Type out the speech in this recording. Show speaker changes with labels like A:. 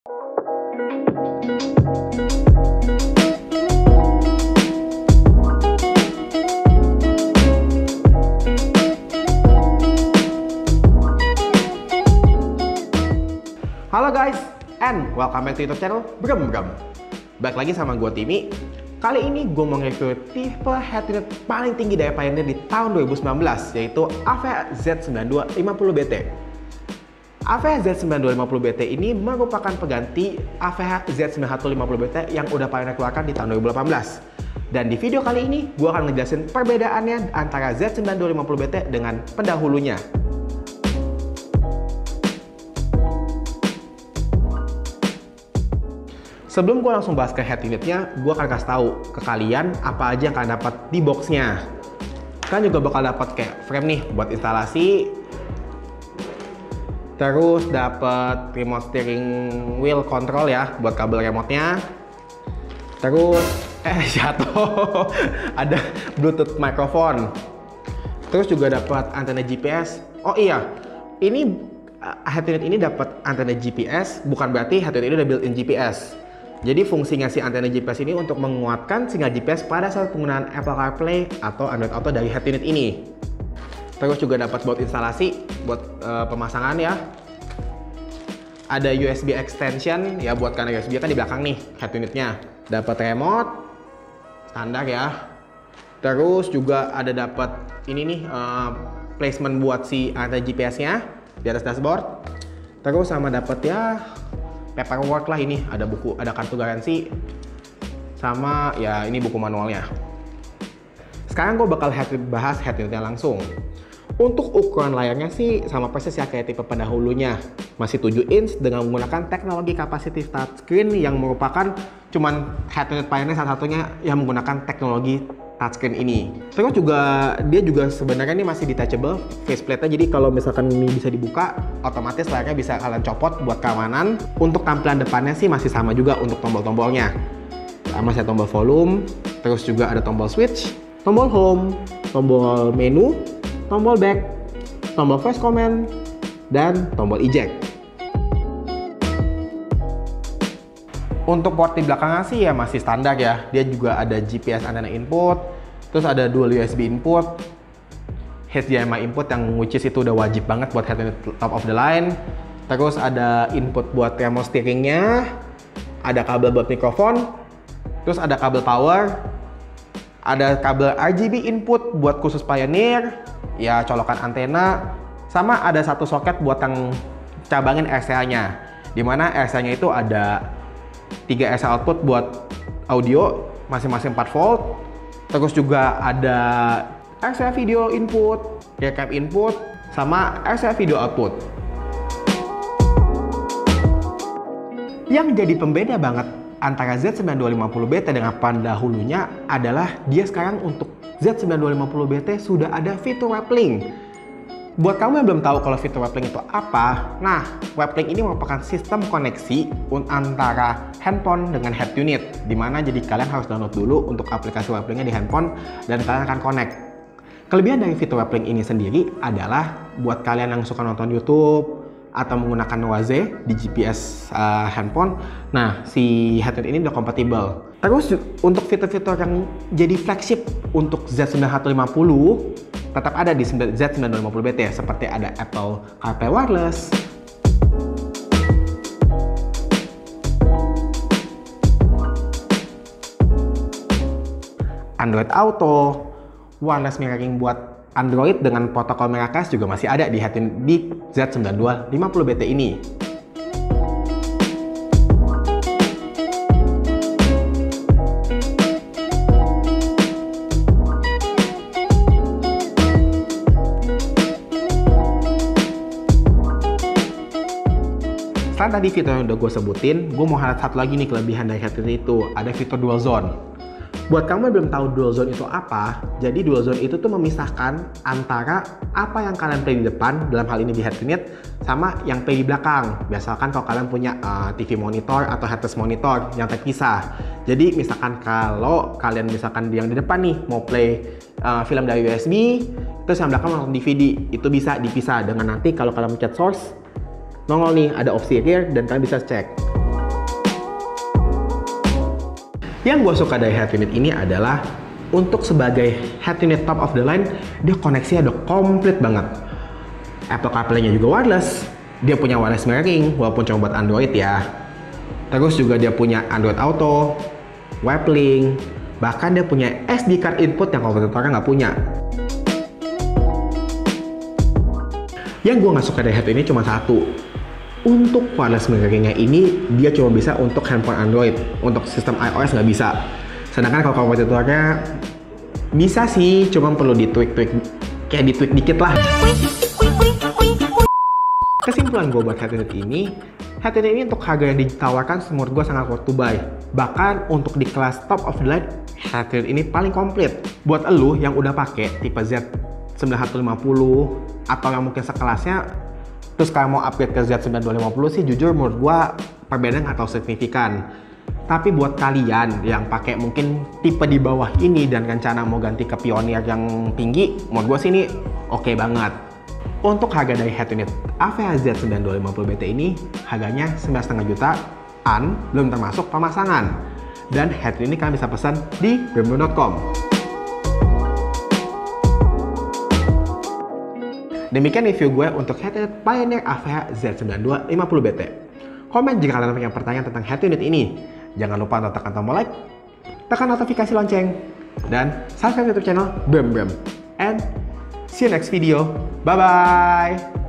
A: Halo guys, and welcome back to YouTube channel Brem. Balik lagi sama gue Timmy. Kali ini gue mau nge-review tipe head unit paling tinggi dari Pioneer di tahun 2019, yaitu AVH Z9250BT. AVH Z9250BT ini merupakan pengganti AVH Z9150BT yang udah Pioneer keluarkan di tahun 2018. Dan di video kali ini gue akan ngejelasin perbedaannya antara Z9250BT dengan pendahulunya. Sebelum gue langsung bahas ke head unitnya, gue akan kasih tahu ke kalian apa aja yang kalian dapat di boxnya. Kalian juga bakal dapat kayak frame nih buat instalasi, terus dapat remote steering wheel control ya buat kabel remote-nya, terus jatuh ada Bluetooth microphone, terus juga dapat antena GPS. Oh iya, ini head unit ini dapat antena GPS, bukan berarti head unit ini udah built-in GPS. Jadi fungsinya si antena GPS ini untuk menguatkan sinyal GPS pada saat penggunaan Apple CarPlay atau Android Auto dari head unit ini. Terus juga dapat buat instalasi, buat pemasangan ya. Ada USB extension ya, buat karena USB kan di belakang nih head unitnya. Dapat remote standar ya. Terus juga ada dapat ini nih placement buat si antena GPS-nya di atas dashboard. Terus sama dapat ya paperwork lah, ini ada buku, ada kartu garansi, sama ya ini buku manualnya. Sekarang gue bakal bahas head unitnya langsung. Untuk ukuran layarnya sih sama persis ya kayak tipe pendahulunya, masih 7 inch dengan menggunakan teknologi capacitive touchscreen yang merupakan cuman head unit Pioneer satu-satunya yang menggunakan teknologi touchscreen ini. Terus juga dia juga sebenarnya ini masih detachable faceplate-nya, jadi kalau misalkan ini bisa dibuka, otomatis layarnya bisa kalian copot buat keamanan. Untuk tampilan depannya sih masih sama juga untuk tombol-tombolnya. Masih ada tombol volume, terus juga ada tombol switch, tombol home, tombol menu, tombol back, tombol voice command, dan tombol eject. Untuk port di belakangnya sih ya masih standar ya. Dia juga ada GPS antena input, terus ada dual USB input, HDMI input yang which is itu udah wajib banget buat head unit top of the line. Terus ada input buat remote steeringnya, ada kabel buat mikrofon, terus ada kabel power, ada kabel RGB input buat khusus Pioneer, ya colokan antena, sama ada satu soket buat yang cabangin RCA-nya, dimana RCA-nya itu ada 3 RCA output buat audio, masing-masing 4 volt. Terus juga ada RCA video input, recap input, sama RCA video output. Yang jadi pembeda banget antara Z9250BT dengan pendahulunya adalah dia sekarang untuk Z9250BT sudah ada fitur WebLink. Buat kamu yang belum tahu kalau fitur WebLink itu apa, nah WebLink ini merupakan sistem koneksi antara handphone dengan head unit, dimana jadi kalian harus download dulu untuk aplikasi WebLink-nya di handphone dan kalian akan connect. Kelebihan dari fitur WebLink ini sendiri adalah buat kalian yang suka nonton YouTube atau menggunakan Waze di GPS handphone, nah si head unit ini udah kompatibel. Terus untuk fitur-fitur yang jadi flagship untuk Z9150 tetap ada di Z9250BT, seperti ada Apple CarPlay Wireless, Android Auto, wireless mirroring buat Android dengan protokol Miracast juga masih ada di Z9250BT ini. Selain tadi fitur yang udah gue sebutin, gue mau highlight satu lagi nih kelebihan dari head unit itu, ada fitur dual zone. Buat kamu yang belum tahu dual zone itu apa, jadi dual zone itu tuh memisahkan antara apa yang kalian play di depan, dalam hal ini di head unit, sama yang play di belakang. Biasakan kalau kalian punya TV monitor atau headless monitor yang terpisah. Jadi misalkan kalau kalian misalkan yang di depan nih mau play film dari USB, terus yang belakang nonton DVD, itu bisa dipisah dengan nanti kalau kalian pencet source, nongol nih ada opsi here dan kalian bisa cek. Yang gue suka dari head unit ini adalah untuk sebagai head unit top of the line, dia koneksinya udah komplit banget. Apple CarPlay-nya juga wireless. Dia punya wireless mirroring, walaupun cuma buat Android ya. Terus juga dia punya Android Auto, WebLink, bahkan dia punya SD card input yang kompetitornya nggak punya. Yang gue nggak suka dari head ini cuma satu. Untuk wireless mirroring-nya ini, dia cuma bisa untuk handphone Android. Untuk sistem iOS nggak bisa. Sedangkan kalau kompetitornya bisa sih, cuma perlu ditweak dikit lah. Kesimpulan gue buat head unit ini untuk harga yang ditawarkan menurut gue sangat worth to buy. Bahkan untuk di kelas top of the line, head unit ini paling komplit. Buat elu yang udah pakai tipe Z9150 atau yang mungkin sekelasnya, terus kalau mau upgrade ke Z9250 sih jujur menurut gue perbedaan atau signifikan. Tapi buat kalian yang pakai mungkin tipe di bawah ini dan rencana mau ganti ke Pioneer yang tinggi, menurut gue sih ini oke banget. Untuk harga dari head unit Avea Z9250BT ini harganya 9,5 jutaan, belum termasuk pemasangan. Dan head unit ini kalian bisa pesan di brembo.com. Demikian review gue untuk head unit Pioneer Avea Z9250BT. Komen jika kalian punya pertanyaan tentang head unit ini. Jangan lupa untuk tekan tombol like, tekan notifikasi lonceng, dan subscribe YouTube channel Brem. And see you next video. Bye-bye!